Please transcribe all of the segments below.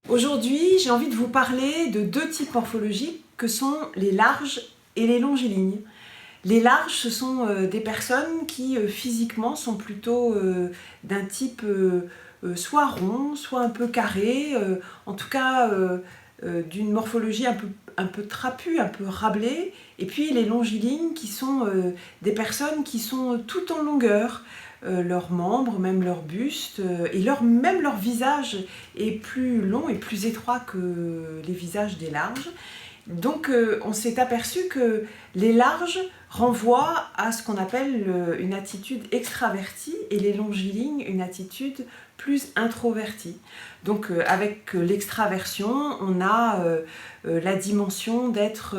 Aujourd'hui, j'ai envie de vous parler de deux types morphologiques que sont les larges et les longilignes. Les larges, ce sont des personnes qui physiquement sont plutôt d'un type soit rond, soit un peu carré, en tout cas d'une morphologie un peu trapue, un peu rablée. Et puis les longilignes qui sont des personnes qui sont tout en longueur. Leurs membres, même leur buste, et même leur visage est plus long et plus étroit que les visages des larges. Donc on s'est aperçu que les larges renvoient à ce qu'on appelle une attitude extravertie et les longilignes une attitude plus introvertie. Donc avec l'extraversion, on a la dimension d'être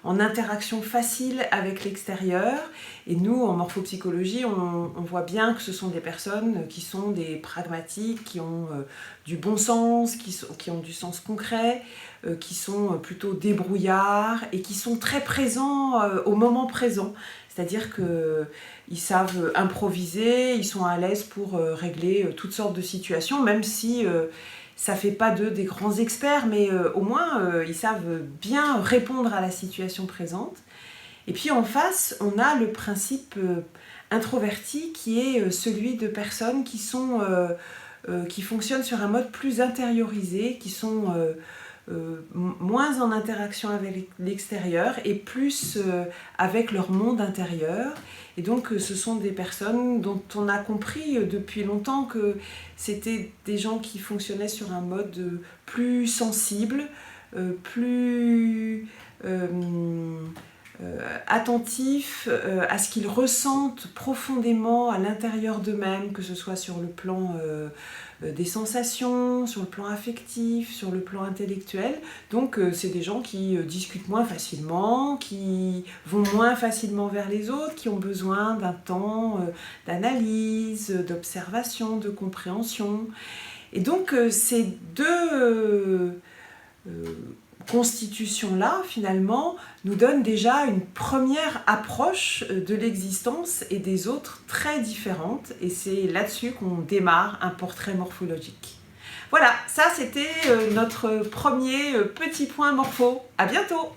en interaction facile avec l'extérieur. Et nous, en morphopsychologie, on voit bien que ce sont des personnes qui sont des pragmatiques, qui ont du bon sens, qui ont du sens concret, qui sont plutôt débrouillards et qui sont très présents au moment présent. C'est-à-dire qu'ils savent improviser, ils sont à l'aise pour régler toutes sortes de situations, même si ça ne fait pas d'eux des grands experts, mais au moins ils savent bien répondre à la situation présente. Et puis en face, on a le principe introverti qui est celui de personnes qui fonctionnent sur un mode plus intériorisé, qui sont moins en interaction avec l'extérieur et plus avec leur monde intérieur. Et donc ce sont des personnes dont on a compris depuis longtemps que c'était des gens qui fonctionnaient sur un mode plus sensible, plus attentif à ce qu'ils ressentent profondément à l'intérieur d'eux-mêmes, que ce soit sur le plan des sensations, sur le plan affectif, sur le plan intellectuel. Donc c'est des gens qui discutent moins facilement, qui vont moins facilement vers les autres, qui ont besoin d'un temps d'analyse, d'observation, de compréhension. Et donc ces deux constitution-là, finalement, nous donne déjà une première approche de l'existence et des autres très différentes. Et c'est là-dessus qu'on démarre un portrait morphologique. Voilà, ça c'était notre premier petit point morpho. À bientôt!